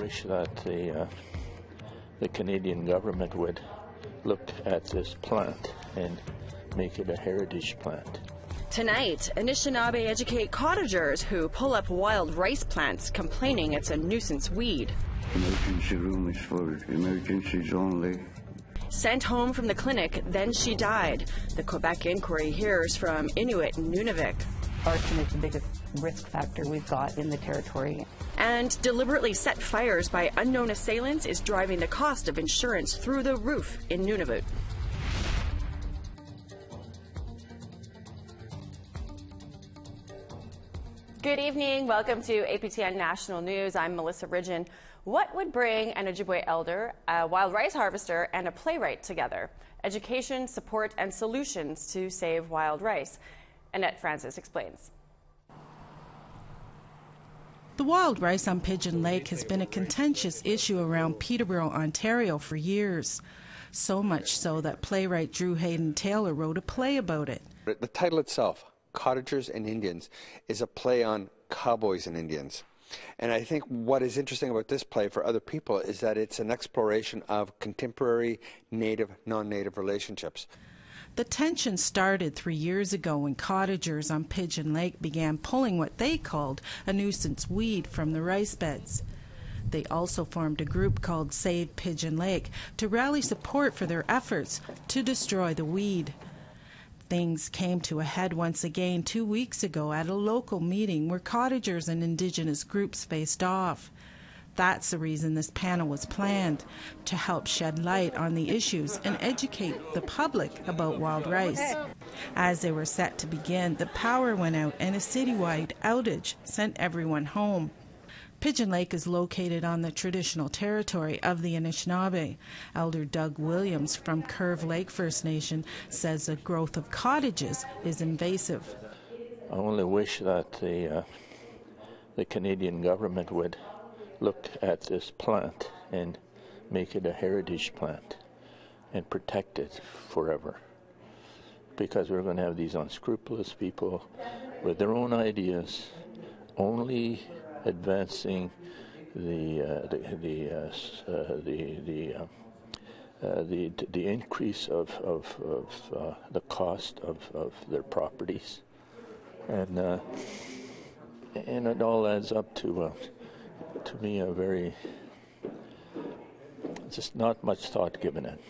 wish that the Canadian government would look at this plant and make it a heritage plant. Tonight, Anishinaabe educate cottagers who pull up wild rice plants, complaining it's a nuisance weed. Emergency room is for emergencies only. Sent home from the clinic, then she died. The Quebec Inquiry hears from Inuit in Nunavik. Arson is the biggest risk factor we've got in the territory. And deliberately set fires by unknown assailants is driving the cost of insurance through the roof in Nunavut. Good evening. Welcome to APTN National News. I'm Melissa Ridgen. What would bring an Ojibwe elder, a wild rice harvester, and a playwright together? Education, support, and solutions to save wild rice. Annette Francis explains. The wild rice on Pigeon Lake has been a contentious issue around Peterborough, Ontario for years. So much so that playwright Drew Hayden Taylor wrote a play about it. The title itself, Cottagers and Indians, is a play on cowboys and Indians. And I think what is interesting about this play for other people is that it's an exploration of contemporary native, non-native relationships. The tension started 3 years ago when cottagers on Pigeon Lake began pulling what they called a nuisance weed from the rice beds. They also formed a group called Save Pigeon Lake to rally support for their efforts to destroy the weed. Things came to a head once again 2 weeks ago at a local meeting where cottagers and Indigenous groups faced off. That's the reason this panel was planned, to help shed light on the issues and educate the public about wild rice. As they were set to begin, the power went out and a citywide outage sent everyone home. Pigeon Lake is located on the traditional territory of the Anishinaabe. Elder Doug Williams from Curve Lake First Nation says the growth of cottages is invasive. I only wish that the Canadian government would look at this plant and make it a heritage plant and protect it forever. Because we're going to have these unscrupulous people with their own ideas, only advancing the increase of the cost of their properties, and it all adds up to me a very just not much thought given it.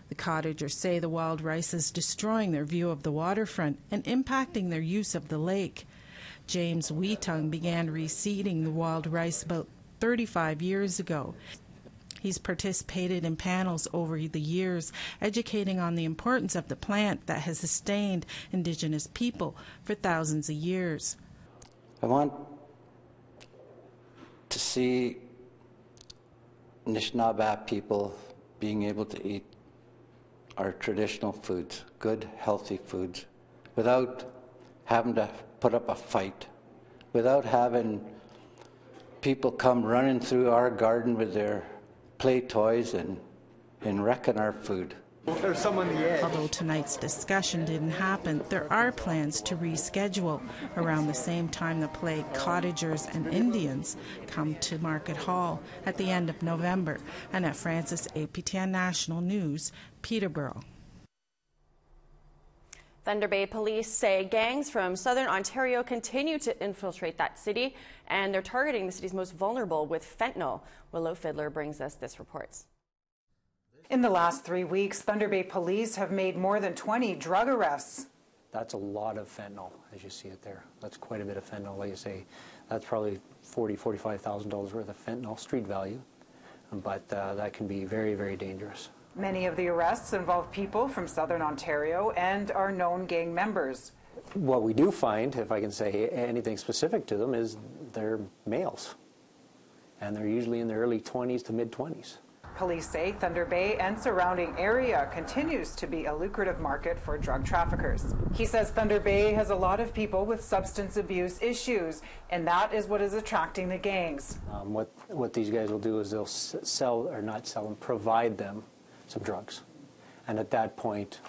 The cottagers say the wild rice is destroying their view of the waterfront and impacting their use of the lake. James Wheatung began reseeding the wild rice about 35 years ago. He's participated in panels over the years, educating on the importance of the plant that has sustained Indigenous people for thousands of years. I want to see Anishinaabe people being able to eat our traditional foods, good, healthy foods, without having to put up a fight, without having people come running through our garden with their play toys and wrecking our food. Although tonight's discussion didn't happen, there are plans to reschedule around the same time the play Cottagers and Indians come to Market Hall at the end of November. Annette Francis, APTN National News, Peterborough. Thunder Bay police say gangs from southern Ontario continue to infiltrate that city, and they're targeting the city's most vulnerable with fentanyl. Willow Fiddler brings us this report. In the last 3 weeks, Thunder Bay police have made more than 20 drug arrests. That's a lot of fentanyl, as you see it there. That's quite a bit of fentanyl. Like you say, that's probably $40,000, $45,000 worth of fentanyl, street value, but that can be very, very dangerous. Many of the arrests involve people from southern Ontario and are known gang members. What we do find, if I can say anything specific to them, is they're males. And they're usually in their early 20s to mid-20s. Police say Thunder Bay and surrounding area continues to be a lucrative market for drug traffickers. He says Thunder Bay has a lot of people with substance abuse issues, and that is what is attracting the gangs. What these guys will do is they'll sell, or not sell them, provide them some drugs. And at that point,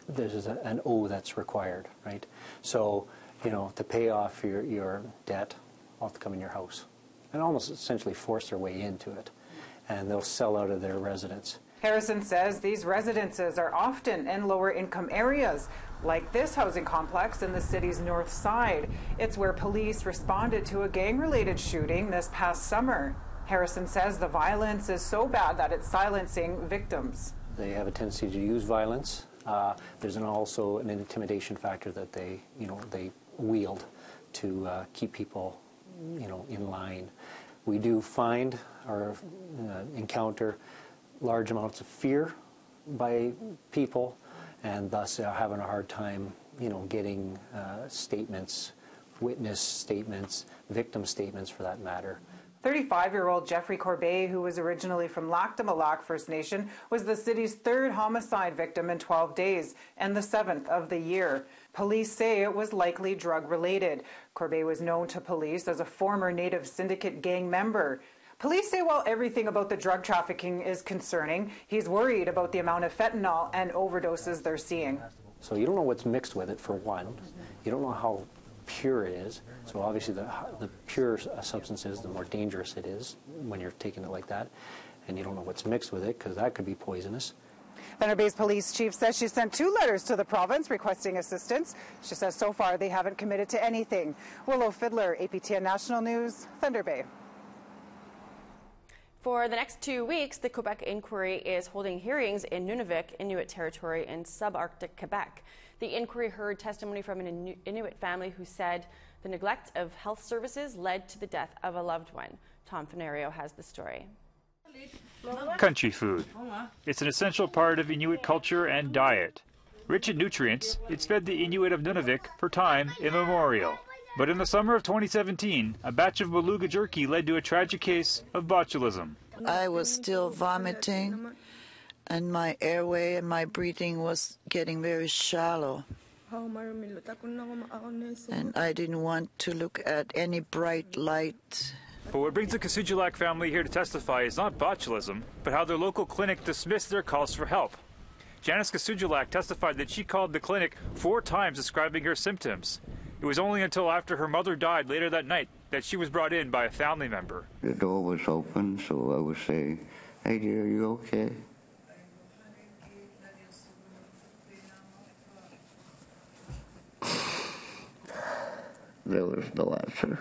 there's an O that's required, right? So, you know, to pay off your debt, I'll have to come in your house. and almost essentially force their way into it, and they'll sell out of their residence. Harrison says these residences are often in lower income areas, like this housing complex in the city's north side. It's where police responded to a gang-related shooting this past summer. Harrison says the violence is so bad that it's silencing victims. They have a tendency to use violence. There's also an intimidation factor that they wield to keep people, in line. We do find or encounter large amounts of fear by people, and thus having a hard time, getting statements, witness statements, victim statements for that matter. 35-year-old Jeffrey Corbet, who was originally from Lakdamalak First Nation, was the city's third homicide victim in 12 days and the 7th of the year. Police say it was likely drug-related. Corbet was known to police as a former Native Syndicate gang member. Police say while everything about the drug trafficking is concerning, he's worried about the amount of fentanyl and overdoses they're seeing. So you don't know what's mixed with it, for one. You don't know how pure it is. So obviously the pure substance is, the more dangerous it is when you're taking it like that. And you don't know what's mixed with it, because that could be poisonous. Thunder Bay's police chief says she sent 2 letters to the province requesting assistance. She says so far they haven't committed to anything. Willow Fiddler, APTN National News, Thunder Bay. For the next 2 weeks, the Quebec Inquiry is holding hearings in Nunavik, Inuit territory in subarctic Quebec. The inquiry heard testimony from an Inuit family who said the neglect of health services led to the death of a loved one. Tom Fenario has the story. Country food. It's an essential part of Inuit culture and diet. Rich in nutrients, it's fed the Inuit of Nunavik for time immemorial. But in the summer of 2017, a batch of beluga jerky led to a tragic case of botulism. I was still vomiting, and my airway and my breathing was getting very shallow. And I didn't want to look at any bright light. But what brings the Kasujulak family here to testify is not botulism, but how their local clinic dismissed their calls for help. Janice Kasujulak testified that she called the clinic 4 times describing her symptoms. It was only until after her mother died later that night that she was brought in by a family member. The door was open, so I was saying, "Hey dear, are you okay?" There was no answer.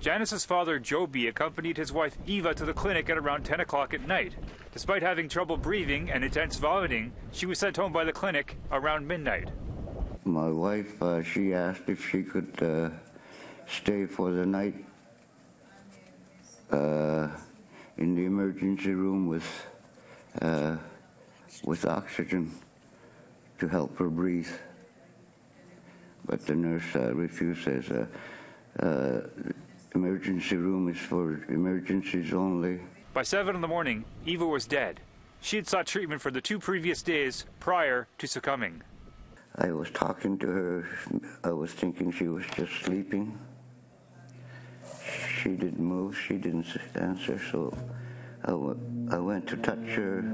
Janice's father, Joby, accompanied his wife, Eva, to the clinic at around 10 o'clock at night. Despite having trouble breathing and intense vomiting, she was sent home by the clinic around midnight. My wife, she asked if she could stay for the night in the emergency room with oxygen to help her breathe. But the nurse refused, says, emergency room is for emergencies only. By 7 in the morning, Eva was dead. She had sought treatment for the 2 previous days prior to succumbing. I was talking to her. I was thinking she was just sleeping. She didn't move. She didn't answer, so I went to touch her,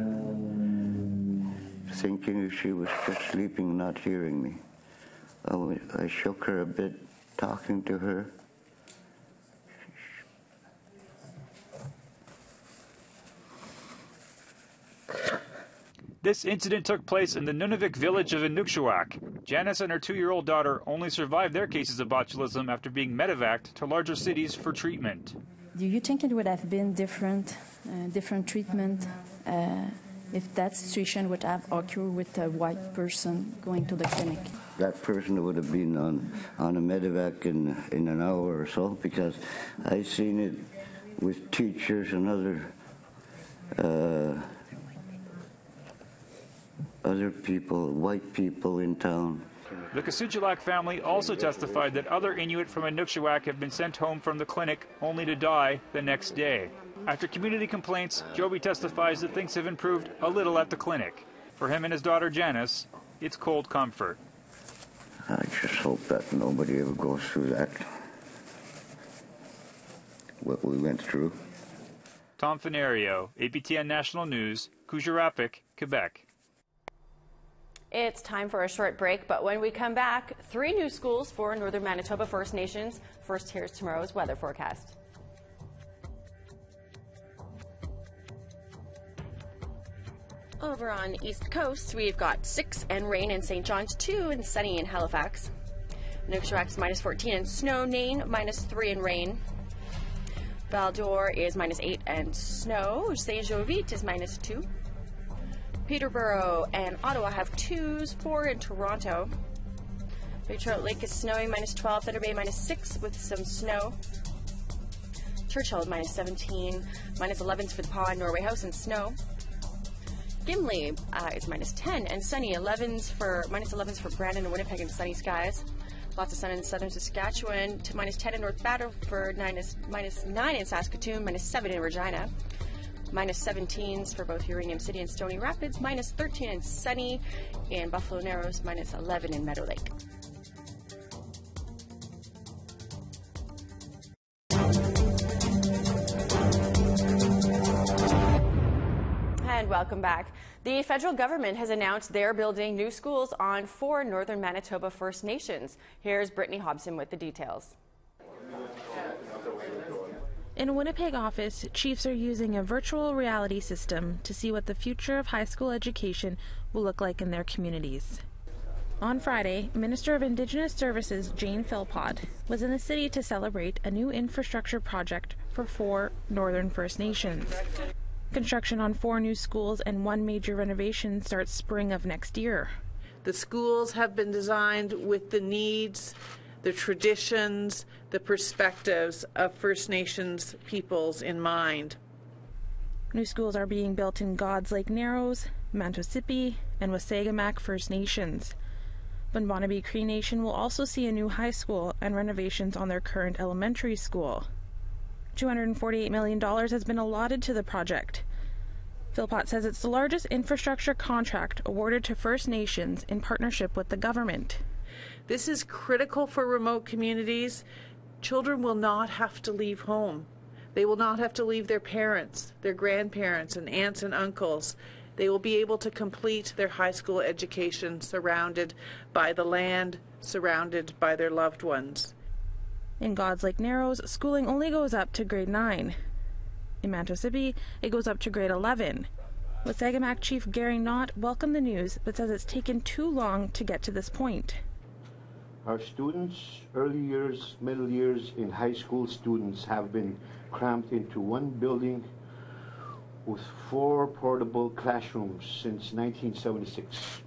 thinking she was just sleeping, not hearing me. I shook her a bit, talking to her. This incident took place in the Nunavik village of Inukjuak. Janice and her 2-year-old daughter only survived their cases of botulism after being medevaced to larger cities for treatment. Do you think it would have been different treatment if that situation would have occurred with a white person going to the clinic? That person would have been on a medevac in an hour or so, because I seen it with teachers and other people, white people in town. The Kasujulak family also testified that other Inuit from Inukjuak have been sent home from the clinic only to die the next day. After community complaints, Joby testifies that things have improved a little at the clinic. For him and his daughter Janice, it's cold comfort. I just hope that nobody ever goes through that, what we went through. Tom Fenario, APTN National News, Coujarapic, Quebec. It's time for a short break, but when we come back, 3 new schools for Northern Manitoba First Nations. First, here's tomorrow's weather forecast. Over on the East Coast, we've got 6 and rain in St. John's, 2 and sunny in Halifax. Nuksharak is -14 and snow. Nain, -3 and rain. Val-d'Or is -8 and snow. Saint-Jovite is -2. Peterborough and Ottawa have 2s, 4 in Toronto. Big Trout Lake is snowing, -12. Thunder Bay, -6 with some snow. Churchill, -17. -11s for the Pond, Norway House, and snow. Gimli is -10 and sunny. -11s for Brandon and Winnipeg and sunny skies. Lots of sun in southern Saskatchewan. To -10 in North Battleford, -9 in Saskatoon, -7 in Regina. -17s for both Uranium City and Stony Rapids. -13 and sunny in Buffalo Narrows. -11 in Meadow Lake. And welcome back. The federal government has announced they're building new schools on 4 northern Manitoba First Nations. Here's Brittany Hobson with the details. In a Winnipeg office, chiefs are using a virtual reality system to see what the future of high school education will look like in their communities. On Friday, Minister of Indigenous Services Jane Philpott was in the city to celebrate a new infrastructure project for 4 northern First Nations. Construction on 4 new schools and 1 major renovation starts spring of next year. The schools have been designed with the needs, the traditions, the perspectives of First Nations peoples in mind. New schools are being built in God's Lake Narrows, Mantosipi, and Wasagamak First Nations. Bunbonabee Cree Nation will also see a new high school and renovations on their current elementary school. $248 million has been allotted to the project. Philpott says it's the largest infrastructure contract awarded to First Nations in partnership with the government. This is critical for remote communities. Children will not have to leave home. They will not have to leave their parents, their grandparents, and aunts and uncles. They will be able to complete their high school education surrounded by the land, surrounded by their loved ones. In God's Lake Narrows, schooling only goes up to grade 9. In Mantosipi, it goes up to grade 11. Wasagamak Chief Gary Knott welcomed the news, but says it's taken too long to get to this point. Our students, early years, middle years, and high school students have been cramped into one building with 4 portable classrooms since 1976.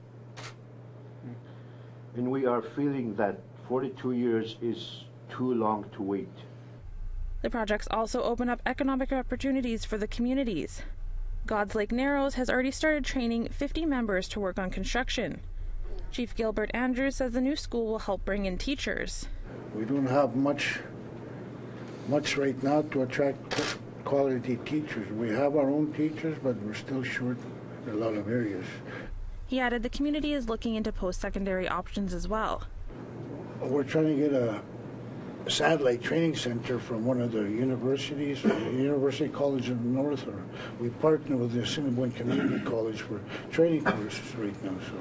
And we are feeling that 42 years is too long to wait. The projects also open up economic opportunities for the communities. God's Lake Narrows has already started training 50 members to work on construction. Chief Gilbert Andrews says the new school will help bring in teachers. We don't have much right now to attract quality teachers. We have our own teachers, but we're still short in a lot of areas. He added the community is looking into post-secondary options as well. We're trying to get a satellite training center from one of the universities, the University College of the North, or we partner with the Assiniboine Canadian College for training courses right now. So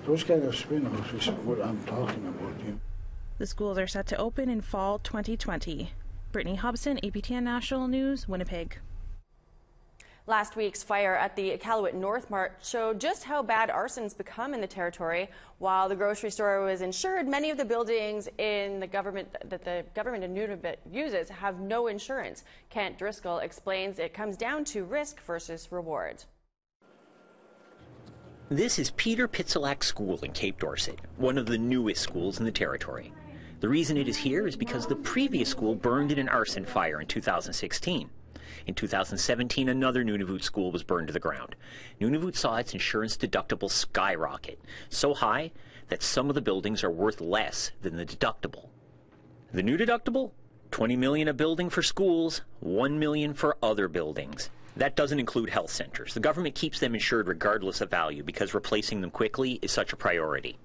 those kind of spin-offs is what I'm talking about. You know. The schools are set to open in fall 2020. Brittany Hobson, APTN National News, Winnipeg. Last week's fire at the Iqaluit North Mart showed just how bad arson's become in the territory. While the grocery store was insured, many of the buildings in the government that the government in Nunavut uses have no insurance. Kent Driscoll explains it comes down to risk versus reward. This is Peter Pitzelak School in Cape Dorset, one of the newest schools in the territory. The reason it is here is because the previous school burned in an arson fire in 2016. In 2017, another Nunavut school was burned to the ground. Nunavut saw its insurance deductible skyrocket, so high that some of the buildings are worth less than the deductible. The new deductible? $20 million a building for schools, $1 million for other buildings. That doesn't include health centers. The government keeps them insured regardless of value because replacing them quickly is such a priority.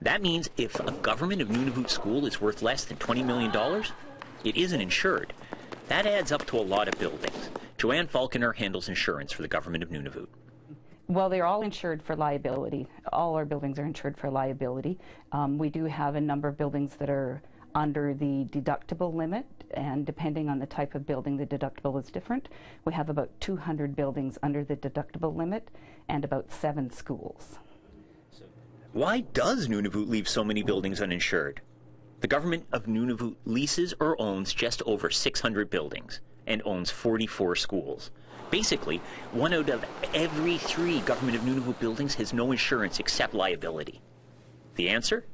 That means if a government of Nunavut school is worth less than $20 million, it isn't insured. That adds up to a lot of buildings. Joanne Falconer handles insurance for the government of Nunavut. Well, they're all insured for liability. All our buildings are insured for liability. We do have a number of buildings that are under the deductible limit, and depending on the type of building, the deductible is different. We have about 200 buildings under the deductible limit and about 7 schools. Why does Nunavut leave so many buildings uninsured? The government of Nunavut leases or owns just over 600 buildings and owns 44 schools. Basically, 1 out of every 3 government of Nunavut buildings has no insurance except liability. The answer?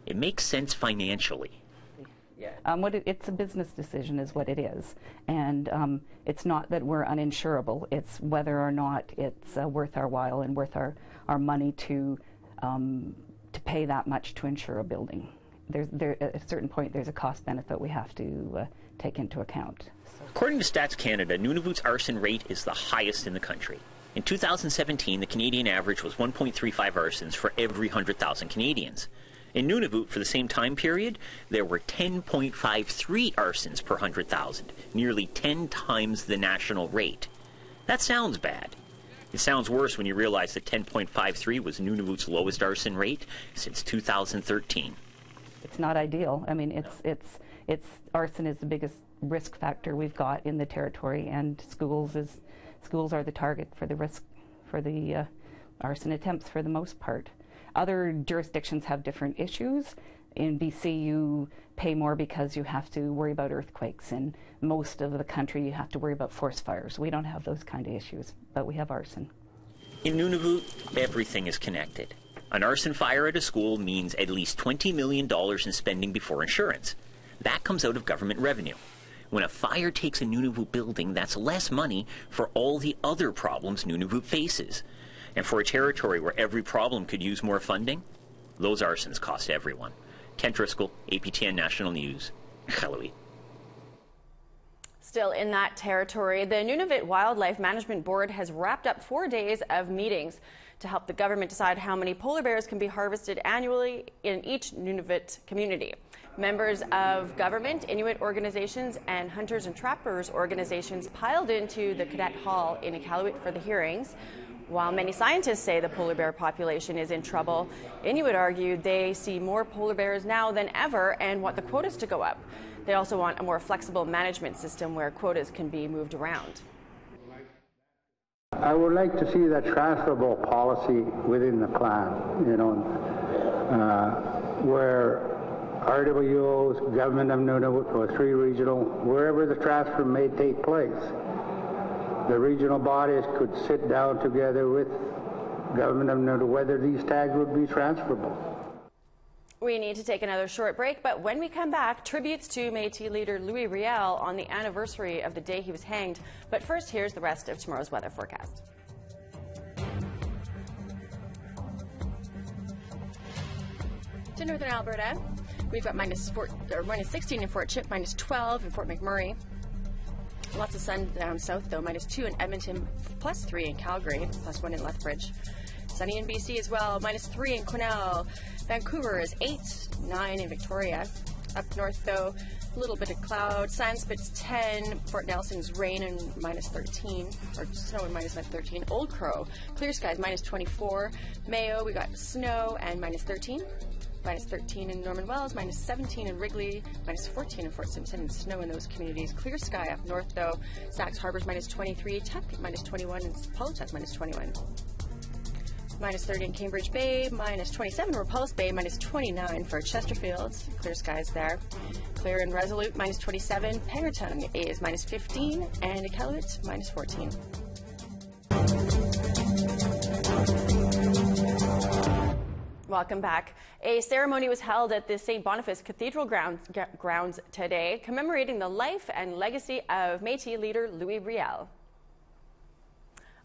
It makes sense financially. It's a business decision is what it is. And it's not that we're uninsurable. It's whether or not it's worth our while and worth our money to pay that much to insure a building. At a certain point, there's a cost benefit we have to take into account. According to Stats Canada, Nunavut's arson rate is the highest in the country. In 2017, the Canadian average was 1.35 arsons for every 100,000 Canadians. In Nunavut, for the same time period, there were 10.53 arsons per 100,000, nearly 10 times the national rate. That sounds bad. It sounds worse when you realize that 10.53 was Nunavut's lowest arson rate since 2013. It's not ideal. I mean, it's arson is the biggest risk factor we've got in the territory, and schools are the target for the risk for the arson attempts for the most part. Other jurisdictions have different issues. In BC, you pay more because you have to worry about earthquakes. In most of the country, you have to worry about forest fires. We don't have those kind of issues, but we have arson. In Nunavut, everything is connected. An arson fire at a school means at least $20 million in spending before insurance. That comes out of government revenue. When a fire takes a Nunavut building, that's less money for all the other problems Nunavut faces. And for a territory where every problem could use more funding, those arsons cost everyone. Kent Driscoll, APTN National News, Iqaluit. Still in that territory, the Nunavut Wildlife Management Board has wrapped up 4 days of meetings to help the government decide how many polar bears can be harvested annually in each Nunavut community. Members of government, Inuit organizations, and hunters and trappers organizations piled into the Cadet Hall in Iqaluit for the hearings. While many scientists say the polar bear population is in trouble, Inuit argue they see more polar bears now than ever and want the quotas to go up. They also want a more flexible management system where quotas can be moved around. I would like to see that transferable policy within the plan, where RWOs, Government of Nunavut, or 3 regional, wherever the transfer may take place, the regional bodies could sit down together with Government of Nunavut whether these tags would be transferable. We need to take another short break, but when we come back, tributes to Métis leader Louis Riel on the anniversary of the day he was hanged. But first, here's the rest of tomorrow's weather forecast. To northern Alberta, we've got minus 16 in Fort Chip, minus 12 in Fort McMurray. Lots of sun down south, though, minus 2 in Edmonton, plus 3 in Calgary, plus 1 in Lethbridge. Sunny in BC as well, minus 3 in Quesnel. Vancouver is 8, 9 in Victoria. Up north, though, a little bit of cloud. Sandspit's 10. Fort Nelson's rain and minus 13, or snow and minus 13. Old Crow, clear skies, minus 24. Mayo, we got snow and minus 13. Minus 13 in Norman Wells, minus 17 in Wrigley, minus 14 in Fort Simpson, and snow in those communities. Clear sky up north, though. Sax Harbor's minus 23, Tuck minus 21, and Paultuck minus 21. Minus 30 in Cambridge Bay, minus 27 in Repulse Bay, minus 29 for Chesterfield. Clear skies there. Clear in Resolute, minus 27. Pengerton is minus 15, and Iqaluit, minus 14. Welcome back. A ceremony was held at the St. Boniface Cathedral grounds today, commemorating the life and legacy of Métis leader Louis Riel.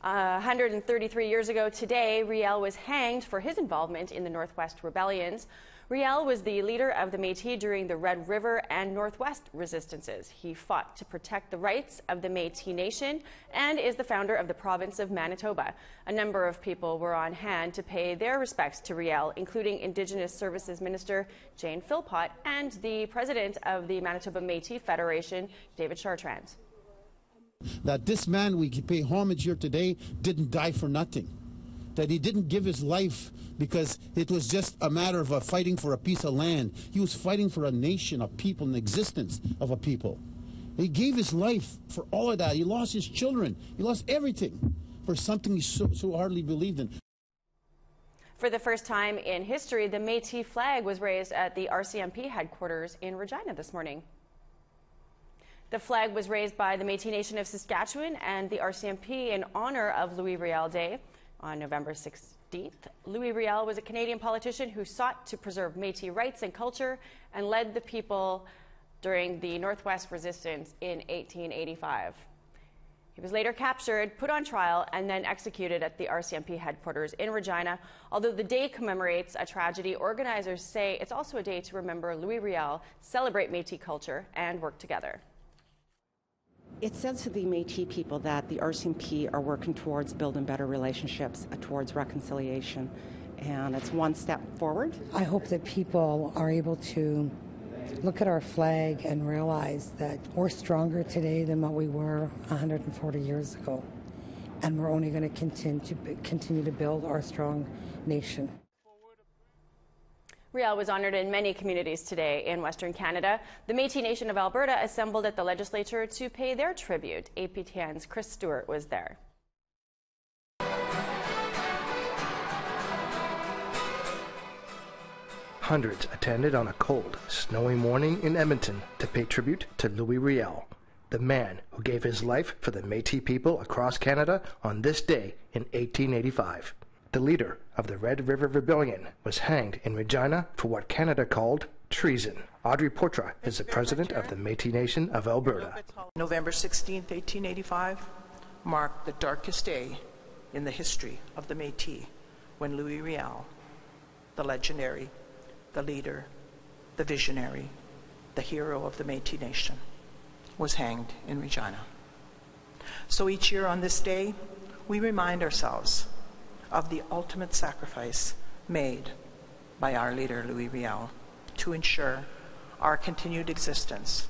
133 years ago today, Riel was hanged for his involvement in the Northwest Rebellions. Riel was the leader of the Métis during the Red River and Northwest resistances. He fought to protect the rights of the Métis Nation and is the founder of the province of Manitoba. A number of people were on hand to pay their respects to Riel, including Indigenous Services Minister Jane Philpott and the president of the Manitoba Métis Federation, David Chartrand. That this man we pay homage here today didn't die for nothing. That he didn't give his life because it was just a matter of fighting for a piece of land. He was fighting for a nation, a people, an existence of a people. He gave his life for all of that. He lost his children. He lost everything for something he so hardly believed in. For the first time in history, the Métis flag was raised at the RCMP headquarters in Regina this morning. The flag was raised by the Métis Nation of Saskatchewan and the RCMP in honor of Louis Riel Day on November 16th. Louis Riel was a Canadian politician who sought to preserve Métis rights and culture and led the people during the Northwest Resistance in 1885. He was later captured, put on trial, and then executed at the RCMP headquarters in Regina. Although the day commemorates a tragedy, organizers say it's also a day to remember Louis Riel, celebrate Métis culture, and work together. It says to the Métis people that the RCMP are working towards building better relationships, towards reconciliation, and it's one step forward. I hope that people are able to look at our flag and realize that we're stronger today than what we were 140 years ago, and we're only going to continue to build our strong nation. Riel was honored in many communities today in Western Canada. The Métis Nation of Alberta assembled at the legislature to pay their tribute. APTN's Chris Stewart was there. Hundreds attended on a cold, snowy morning in Edmonton to pay tribute to Louis Riel, the man who gave his life for the Métis people across Canada on this day in 1885. The leader of the Red River Rebellion was hanged in Regina for what Canada called treason. Audrey Portra is the president of the Métis Nation of Alberta. November 16, 1885 marked the darkest day in the history of the Métis when Louis Riel, the legendary, the leader, the visionary, the hero of the Métis Nation, was hanged in Regina. So each year on this day, we remind ourselves of the ultimate sacrifice made by our leader, Louis Riel, to ensure our continued existence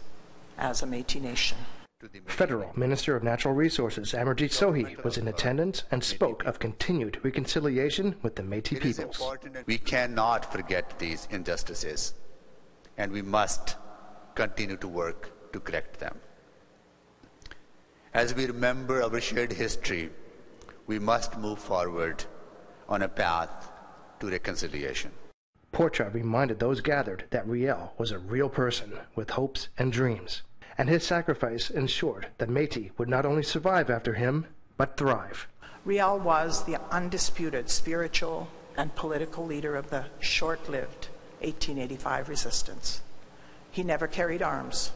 as a Métis Nation. Federal Minister of Natural Resources Amarjeet Sohi was in attendance and spoke of continued reconciliation with the Métis peoples. We cannot forget these injustices, and we must continue to work to correct them. As we remember our shared history, we must move forward on a path to reconciliation. Portra reminded those gathered that Riel was a real person with hopes and dreams, and his sacrifice ensured that Métis would not only survive after him, but thrive. Riel was the undisputed spiritual and political leader of the short-lived 1885 resistance. He never carried arms,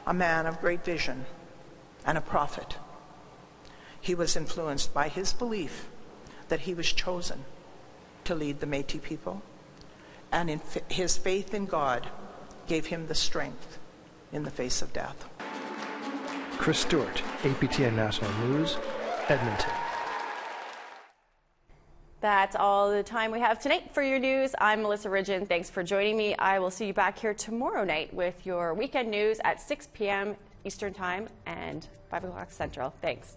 a man of great vision and a prophet. He was influenced by his belief that he was chosen to lead the Métis people, and his faith in God gave him the strength in the face of death. Chris Stewart, APTN National News, Edmonton. That's all the time we have tonight for your news. I'm Melissa Ridgen. Thanks for joining me. I will see you back here tomorrow night with your weekend news at 6 p.m. Eastern Time and 5 o'clock Central. Thanks.